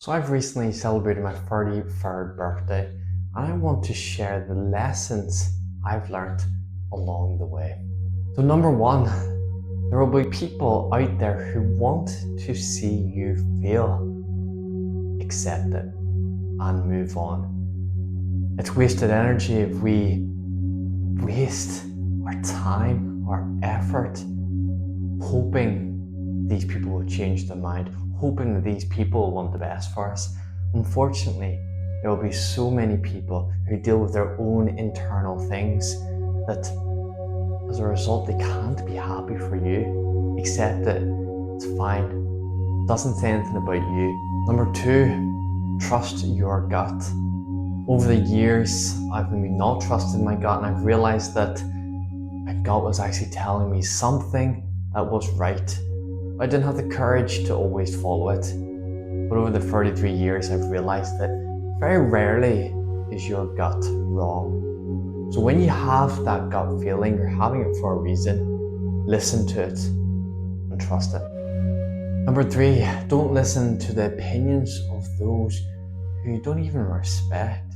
So I've recently celebrated my 33rd birthday, and I want to share the lessons I've learned along the way. So number one, there will be people out there who want to see you fail, accept it, and move on. It's wasted energy if we waste our time, our effort, hoping these people will change their mind, hoping that these people want the best for us. Unfortunately, there will be so many people who deal with their own internal things that as a result they can't be happy for you. Accept it, it's fine. Doesn't say anything about you. Number two, trust your gut. Over the years, I've maybe not trusted my gut, and I've realized that my gut was actually telling me something that was right. I didn't have the courage to always follow it. But over the 33 years, I've realized that very rarely is your gut wrong. So when you have that gut feeling, you're having it for a reason. Listen to it and trust it. Number three, don't listen to the opinions of those who you don't even respect.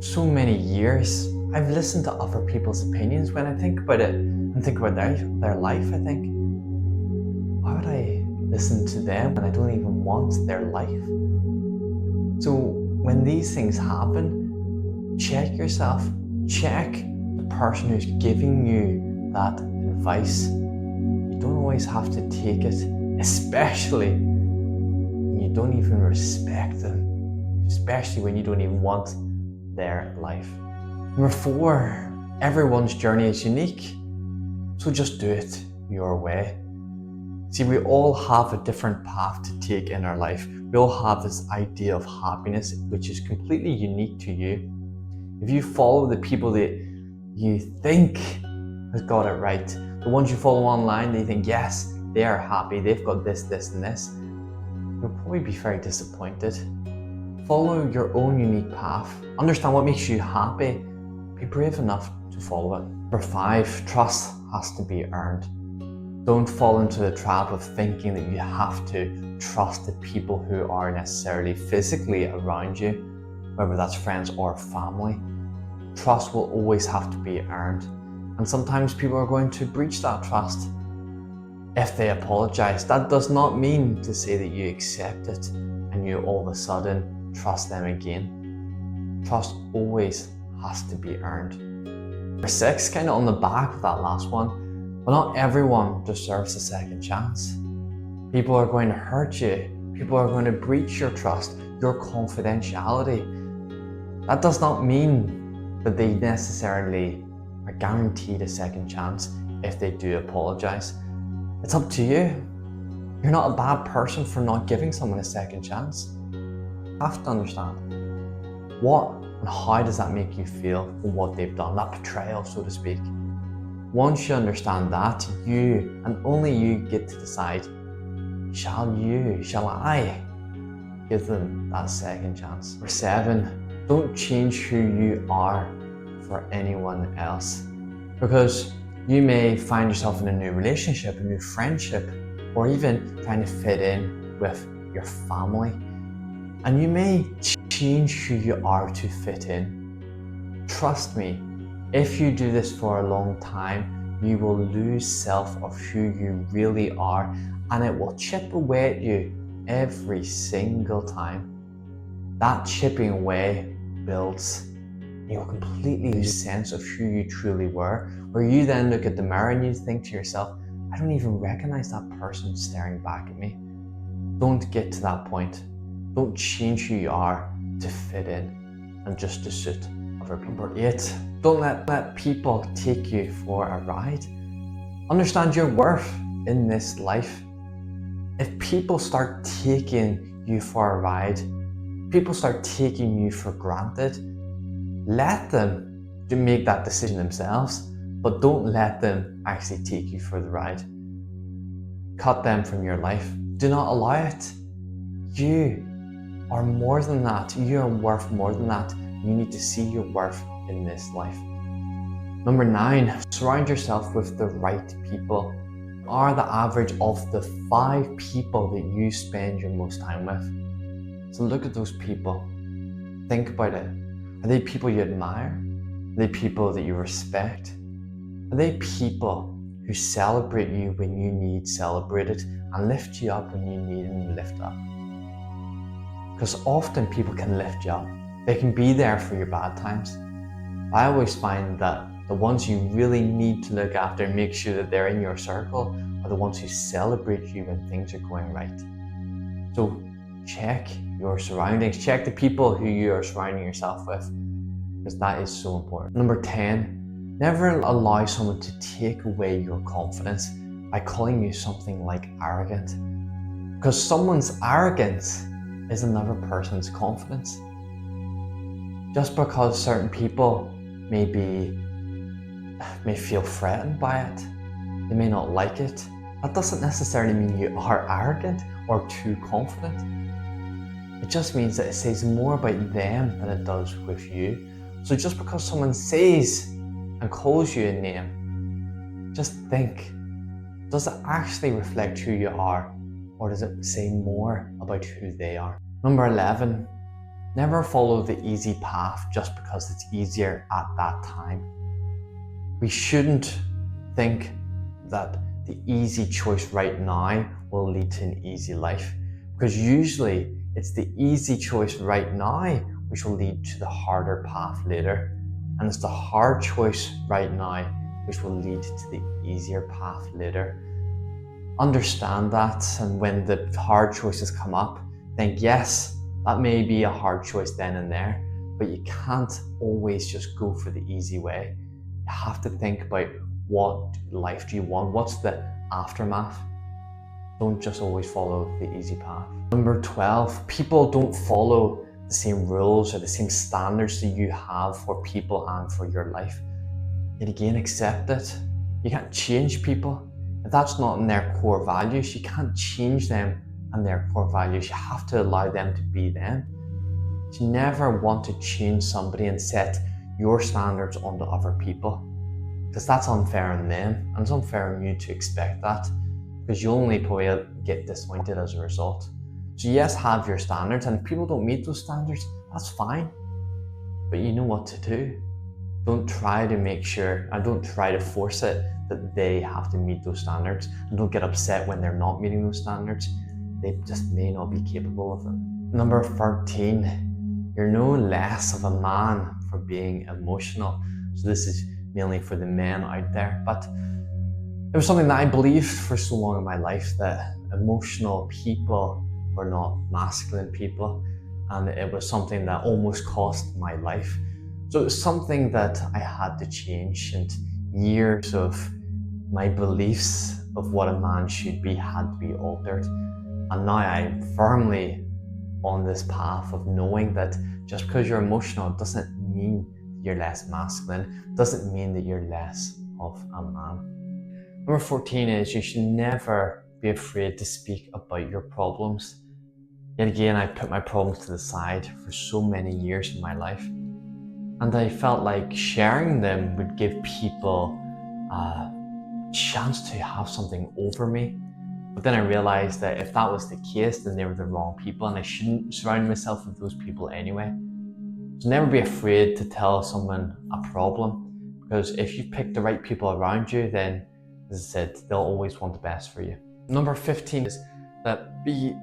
So many years, I've listened to other people's opinions. When I think about it and think about their life, I think, why would I listen to them when I don't even want their life? So when these things happen, check yourself, check the person who's giving you that advice. You don't always have to take it, especially when you don't even respect them, especially when you don't even want their life. Number four, everyone's journey is unique, so just do it your way. See, we all have a different path to take in our life. We all have this idea of happiness, which is completely unique to you. If you follow the people that you think has got it right, the ones you follow online that you think, yes, they are happy, they've got this, this, and this, you'll probably be very disappointed. Follow your own unique path. Understand what makes you happy. Be brave enough to follow it. Number five, trust has to be earned. Don't fall into the trap of thinking that you have to trust the people who are necessarily physically around you, whether that's friends or family. Trust will always have to be earned. And sometimes people are going to breach that trust. If they apologize, that does not mean to say that you accept it and you all of a sudden trust them again. Trust always has to be earned. Number six, kind of on the back of that last one, but not everyone deserves a second chance. People are going to hurt you. People are going to breach your trust, your confidentiality. That does not mean that they necessarily are guaranteed a second chance if they do apologize. It's up to you. You're not a bad person for not giving someone a second chance. You have to understand what and how does that make you feel for what they've done, that betrayal, so to speak. Once you understand that, you and only you get to decide, shall I give them that second chance? Number seven, don't change who you are for anyone else. Because you may find yourself in a new relationship, a new friendship, or even trying to fit in with your family. And you may change who you are to fit in. Trust me, if you do this for a long time, you will lose self of who you really are, and it will chip away at you every single time. That chipping away builds. You will completely lose sense of who you truly were, where you then look at the mirror and you think to yourself, I don't even recognize that person staring back at me. Don't get to that point. Don't change who you are to fit in and just to suit other people. Number eight, don't let people take you for a ride. Understand your worth in this life. If people start taking you for a ride, people start taking you for granted, let them make that decision themselves, but don't let them actually take you for the ride. Cut them from your life. Do not allow it. You are more than that. You are worth more than that. You need to see your worth in this life. Number nine, surround yourself with the right people. Are the average of the 5 people that you spend your most time with. So look at those people. Think about it. Are they people you admire? Are they people that you respect? Are they people who celebrate you when you need celebrated and lift you up when you need them lift up? Because often people can lift you up. They can be there for your bad times. I always find that the ones you really need to look after and make sure that they're in your circle are the ones who celebrate you when things are going right. So check your surroundings, check the people who you are surrounding yourself with, because that is so important. Number 10, never allow someone to take away your confidence by calling you something like arrogant. Because someone's arrogance is another person's confidence. Just because certain people may feel threatened by it, they may not like it, that doesn't necessarily mean you are arrogant or too confident. It just means that it says more about them than it does with you. So just because someone says and calls you a name, just think, does it actually reflect who you are, or does it say more about who they are? Number 11, never follow the easy path just because it's easier at that time. We shouldn't think that the easy choice right now will lead to an easy life, because usually it's the easy choice right now which will lead to the harder path later, and it's the hard choice right now which will lead to the easier path later. Understand that, and when the hard choices come up, think, yes, that may be a hard choice then and there, but you can't always just go for the easy way. You have to think about, what life do you want? What's the aftermath? Don't just always follow the easy path. Number 12, people don't follow the same rules or the same standards that you have for people and for your life. Yet again, accept it. You can't change people. If that's not in their core values, you can't change them and their core values. You have to allow them to be them. You never want to change somebody and set your standards onto other people, because that's unfair on them, and it's unfair on you to expect that, because you'll only probably get disappointed as a result. So yes, have your standards, and if people don't meet those standards, that's fine, but you know what to do. Don't try to make sure, and don't try to force it that they have to meet those standards, and don't get upset when they're not meeting those standards. They just may not be capable of them. Number 13, you're no less of a man for being emotional. So this is mainly for the men out there, but it was something that I believed for so long in my life, that emotional people were not masculine people, and it was something that almost cost my life. So it was something that I had to change, and years of my beliefs of what a man should be had to be altered. And now I'm firmly on this path of knowing that just because you're emotional doesn't mean you're less masculine, doesn't mean that you're less of a man. Number 14 is, you should never be afraid to speak about your problems. Yet again, I put my problems to the side for so many years in my life, and I felt like sharing them would give people a chance to have something over me. But then I realized that if that was the case, then they were the wrong people, and I shouldn't surround myself with those people anyway. So never be afraid to tell someone a problem, because if you pick the right people around you, then, as I said, they'll always want the best for you. Number 15 is that be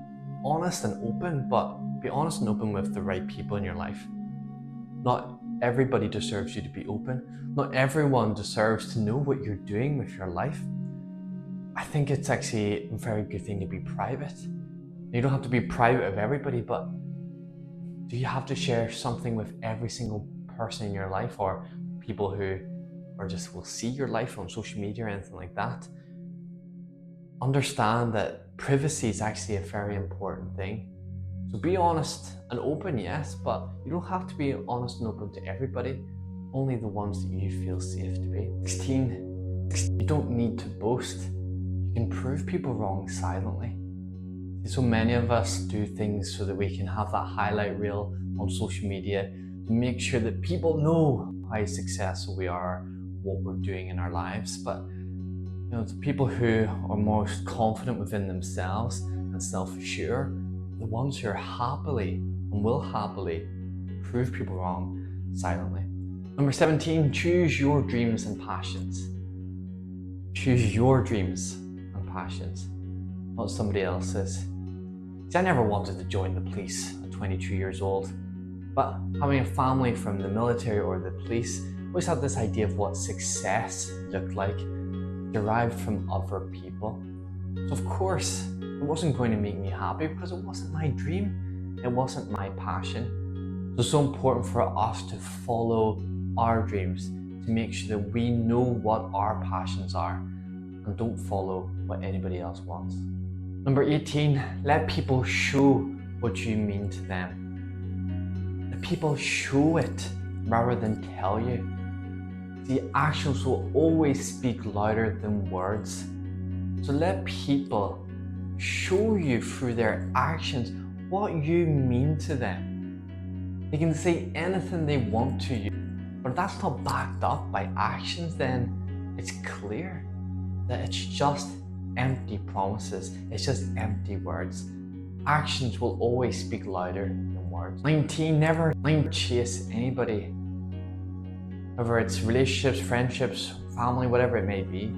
honest and open, but be honest and open with the right people in your life. Not everybody deserves you to be open. Not everyone deserves to know what you're doing with your life. I think it's actually a very good thing to be private. You don't have to be private with everybody, but do you have to share something with every single person in your life, or people who or just will see your life on social media or anything like that? Understand that privacy is actually a very important thing. So be honest and open, yes, but you don't have to be honest and open to everybody, only the ones that you feel safe to be. 16, you don't need to boast. You can prove people wrong silently. So many of us do things so that we can have that highlight reel on social media to make sure that people know how successful we are, what we're doing in our lives. But the people who are most confident within themselves and self-assured, the ones who are happily and will happily prove people wrong silently. Number 17, choose your dreams and passions. Choose your dreams and passions, not somebody else's. See, I never wanted to join the police at 22 years old, but having a family from the military or the police, I always had this idea of what success looked like, derived from other people. So of course, it wasn't going to make me happy because it wasn't my dream, it wasn't my passion. So it's so important for us to follow our dreams, to make sure that we know what our passions are and don't follow what anybody else wants. Number 18, let people show what you mean to them. Let people show it rather than tell you. The actions will always speak louder than words. So let people show you through their actions what you mean to them. They can say anything they want to you, but if that's not backed up by actions, then it's clear that it's just empty promises, it's just empty words. Actions will always speak louder than words. 19, never chase anybody. Whether it's relationships, friendships, family, whatever it may be,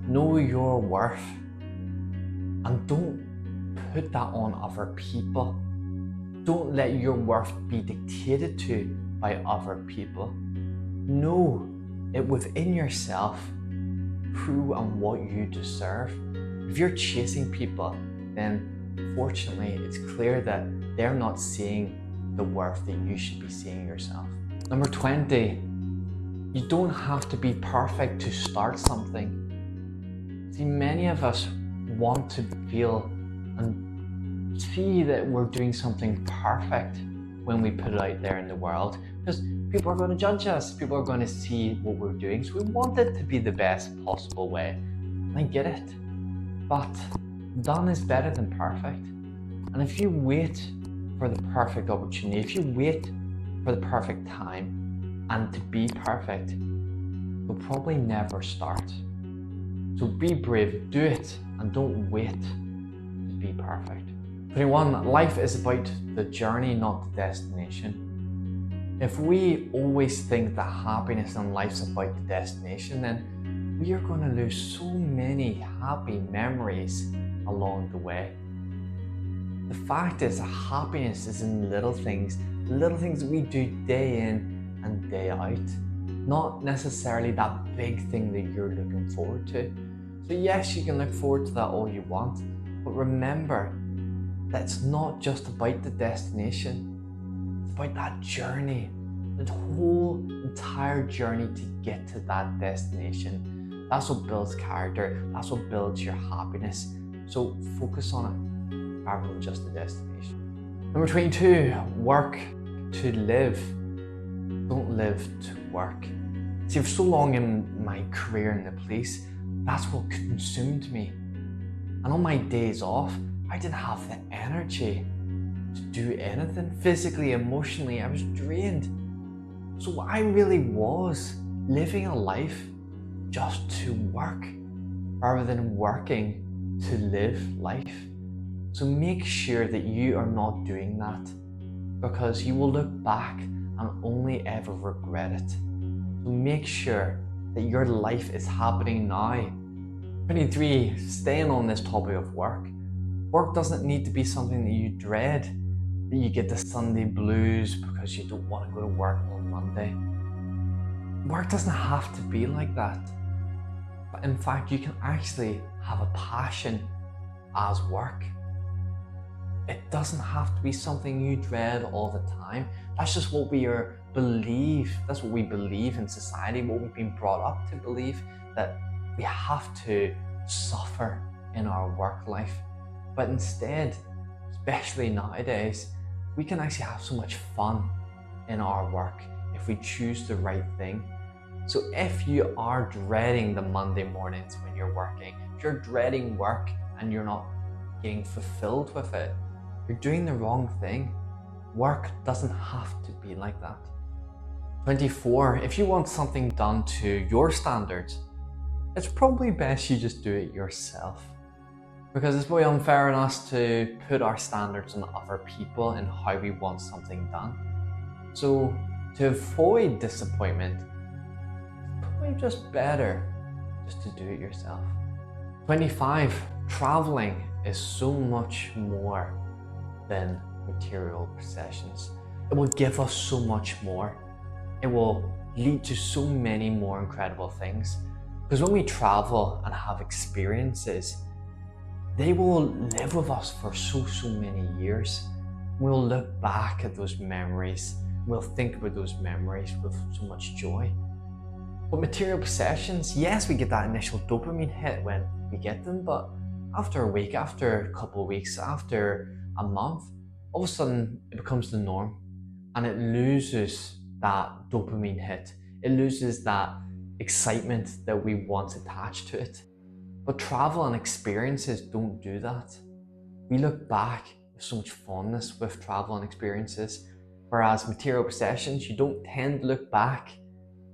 know your worth and don't put that on other people. Don't let your worth be dictated to by other people. Know it within yourself who and what you deserve. If you're chasing people, then fortunately it's clear that they're not seeing the worth that you should be seeing yourself. Number 20, you don't have to be perfect to start something. See, many of us want to feel and see that we're doing something perfect when we put it out there in the world, because people are going to judge us, people are going to see what we're doing, so we want it to be the best possible way. I get it, but done is better than perfect. And if you wait for the perfect opportunity, if you wait for the perfect time and to be perfect, you'll probably never start. So be brave, do it, and don't wait to be perfect. 21, life is about the journey, not the destination. If we always think that happiness in life's about the destination, then we are going to lose so many happy memories along the way. The fact is that happiness is in little things that we do day in and day out, not necessarily that big thing that you're looking forward to. So yes, you can look forward to that all you want, but remember that it's not just about the destination, it's about that journey, that whole entire journey to get to that destination. That's what builds character, that's what builds your happiness. So focus on it rather than just the destination. Number 22, work to live. Don't live to work. See, for so long in my career in the police, that's what consumed me. And on my days off, I didn't have the energy to do anything. Physically, emotionally, I was drained. So I really was living a life just to work, rather than working to live life. So make sure that you are not doing that, because you will look back and only ever regret it. So make sure that your life is happening now. 23, staying on this topic of work. Work doesn't need to be something that you dread, that you get the Sunday blues because you don't want to go to work on Monday. Work doesn't have to be like that. But in fact, you can actually have a passion as work. It doesn't have to be something you dread all the time. That's just what we believe. That's what we believe in society, what we've been brought up to believe, that we have to suffer in our work life. But instead, especially nowadays, we can actually have so much fun in our work if we choose the right thing. So if you are dreading the Monday mornings when you're working, if you're dreading work and you're not getting fulfilled with it, you're doing the wrong thing. Work doesn't have to be like that. 24, if you want something done to your standards, it's probably best you just do it yourself. Because it's very unfair on us to put our standards on other people and how we want something done. So to avoid disappointment, it's probably just better just to do it yourself. 25, traveling is so much more than material possessions. It will give us so much more. It will lead to so many more incredible things. Because when we travel and have experiences, they will live with us for so many years. We'll look back at those memories. We'll think about those memories with so much joy. But material possessions, yes, we get that initial dopamine hit when we get them, but after a week, after a couple of weeks, after a month, all of a sudden it becomes the norm and it loses that dopamine hit. It loses that excitement that we once attached to it. But travel and experiences don't do that. We look back with so much fondness with travel and experiences, whereas material possessions, you don't tend to look back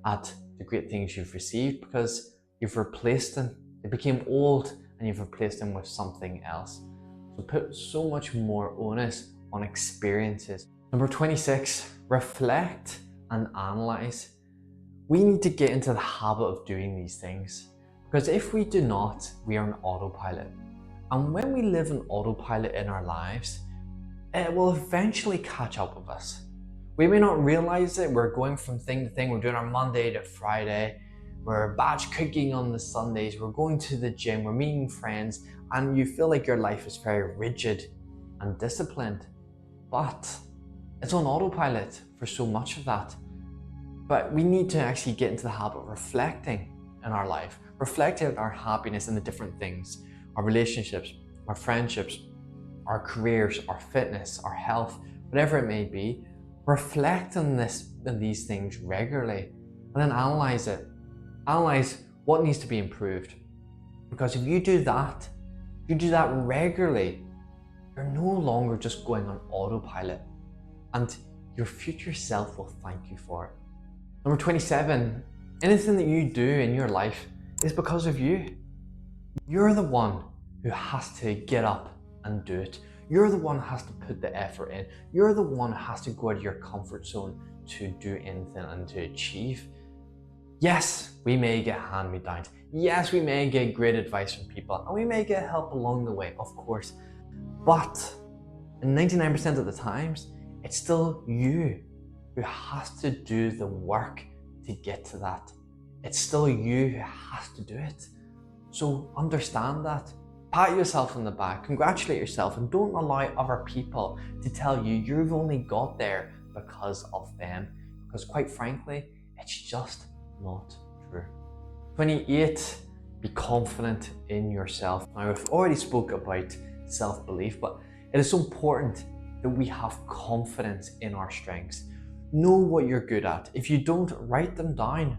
at the great things you've received because you've replaced them. They became old and you've replaced them with something else. So put so much more onus on experiences. Number 26, reflect and analyze. We need to get into the habit of doing these things because if we do not, we are on autopilot. And when we live on autopilot in our lives, it will eventually catch up with us. We may not realize it. We're going from thing to thing. We're doing our Monday to Friday. We're batch cooking on the Sundays. We're going to the gym. We're meeting friends. And you feel like your life is very rigid and disciplined. But it's on autopilot for so much of that. But we need to actually get into the habit of reflecting in our life. Reflecting on our happiness in the different things. Our relationships, our friendships, our careers, our fitness, our health, whatever it may be. Reflect on these things regularly and then analyze it. Analyze what needs to be improved. Because if you do that regularly, you're no longer just going on autopilot and your future self will thank you for it. Number 27, anything that you do in your life is because of you. You're the one who has to get up and do it. You're the one who has to put the effort in. You're the one who has to go out of your comfort zone to do anything and to achieve. Yes, we may get hand-me-downs. Yes, we may get great advice from people and we may get help along the way, of course. But in 99% of the times, it's still you who has to do the work to get to that. It's still you who has to do it. So understand that. Pat yourself on the back, congratulate yourself, and don't allow other people to tell you you've only got there because of them. Because quite frankly, it's just not true. 28, be confident in yourself. Now, we've already spoke about self-belief, but it is so important that we have confidence in our strengths. Know what you're good at. If you don't, write them down.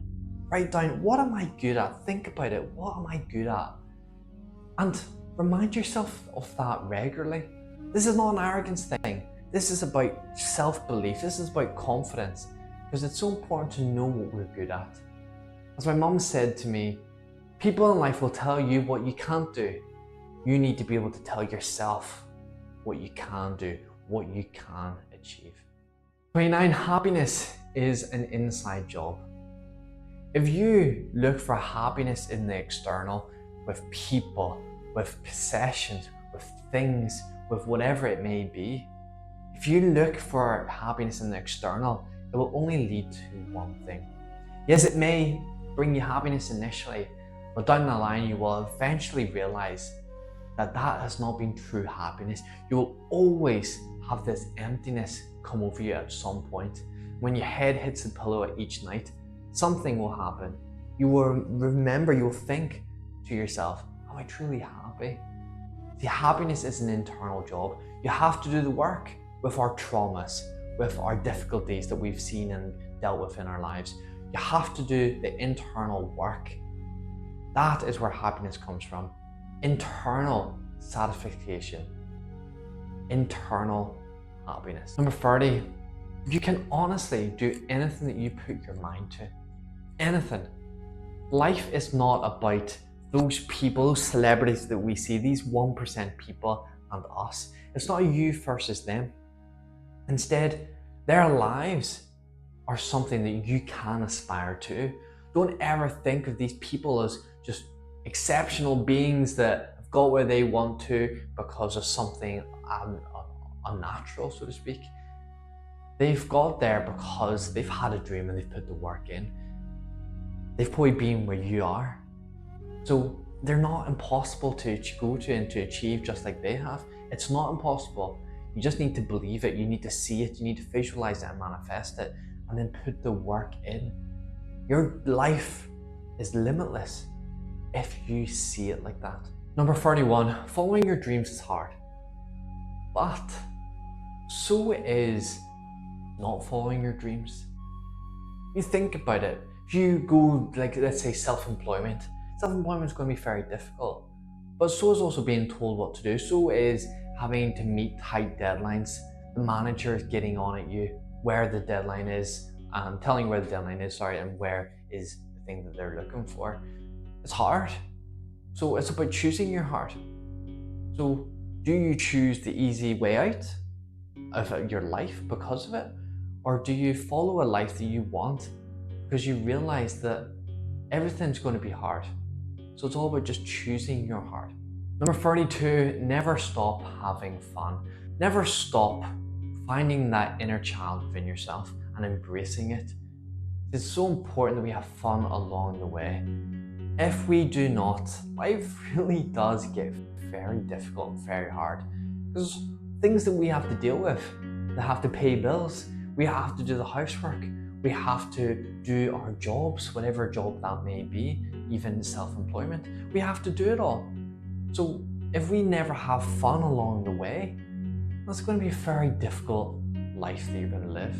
Write down, what am I good at? Think about it, what am I good at? And remind yourself of that regularly. This is not an arrogance thing. This is about self-belief. This is about confidence. Because it's so important to know what we're good at. As my mum said to me, people in life will tell you what you can't do. You need to be able to tell yourself what you can do, what you can achieve. 29, happiness is an inside job. If you look for happiness in the external, with people, with possessions, with things, with whatever it may be, if you look for happiness in the external, it will only lead to one thing. Yes, it may bring you happiness initially, but down the line you will eventually realize that that has not been true happiness. You will always have this emptiness come over you at some point. When your head hits the pillow each night, something will happen. You will remember, you will think to yourself, am I truly happy? See, happiness is an internal job. You have to do the work with our traumas, with our difficulties that we've seen and dealt with in our lives. You have to do the internal work. That is where happiness comes from. Internal satisfaction. Internal happiness. Number 30, you can honestly do anything that you put your mind to. Anything. Life is not about those people, those celebrities that we see, these 1% people and us, it's not you versus them. Instead, their lives are something that you can aspire to. Don't ever think of these people as just exceptional beings that have got where they want to because of something unnatural, so to speak. They've got there because they've had a dream and they've put the work in. They've probably been where you are. So they're not impossible to go to and to achieve just like they have. It's not impossible. You just need to believe it. You need to see it. You need to visualize it and manifest it, and then put the work in. Your life is limitless if you see it like that. Number 31, following your dreams is hard, but so is not following your dreams. You think about it. If you go, like, let's say self-employment is going to be very difficult, but so is also being told what to do. So is having to meet tight deadlines. The manager is getting on at you where the deadline is, telling you where the deadline is, and where is the thing that they're looking for. It's hard. So it's about choosing your heart. So do you choose the easy way out of your life because of it? Or do you follow a life that you want because you realize that everything's going to be hard? So it's all about just choosing your heart. Number 32, never stop having fun. Never stop finding that inner child within yourself and embracing it. It's so important that we have fun along the way. If we do not, life really does get very difficult and very hard. There's things that we have to deal with, that have to pay bills. We have to do the housework. We have to do our jobs, whatever job that may be, even self-employment. We have to do it all. So if we never have fun along the way, that's going to be a very difficult life that you're going to live.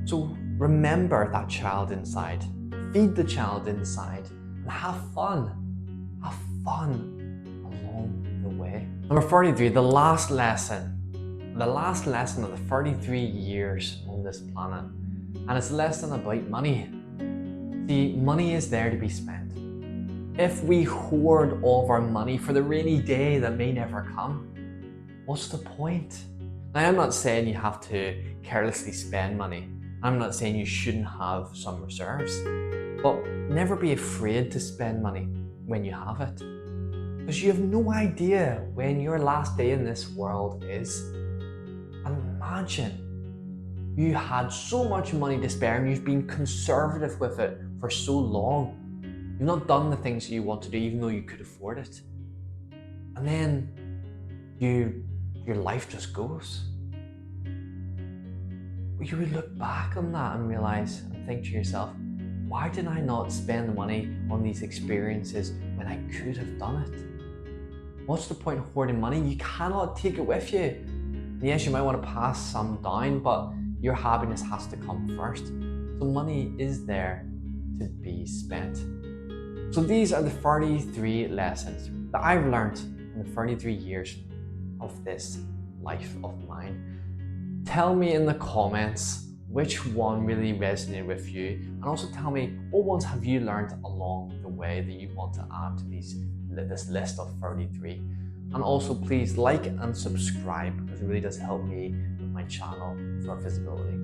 So remember that child inside. Feed the child inside and have fun. Have fun along the way. Number 33, the last lesson of the 33 years on this planet. And it's a lesson about money. See, money is there to be spent. If we hoard all of our money for the rainy day that may never come, what's the point? Now, I'm not saying you have to carelessly spend money. I'm not saying you shouldn't have some reserves, but never be afraid to spend money when you have it. Because you have no idea when your last day in this world is. Imagine you had so much money to spare and you've been conservative with it for so long. You've not done the things you want to do even though you could afford it. And then your life just goes. You would look back on that and realize and think to yourself, why did I not spend the money on these experiences when I could have done it? What's the point of hoarding money? You cannot take it with you. Yes, you might want to pass some down, but your happiness has to come first. So money is there to be spent. So these are the 33 lessons that I've learned in the 33 years of this life of mine. Tell me in the comments which one really resonated with you, and also tell me what ones have you learned along the way that you want to add to this list of 33. And also please like and subscribe because it really does help me with my channel for visibility.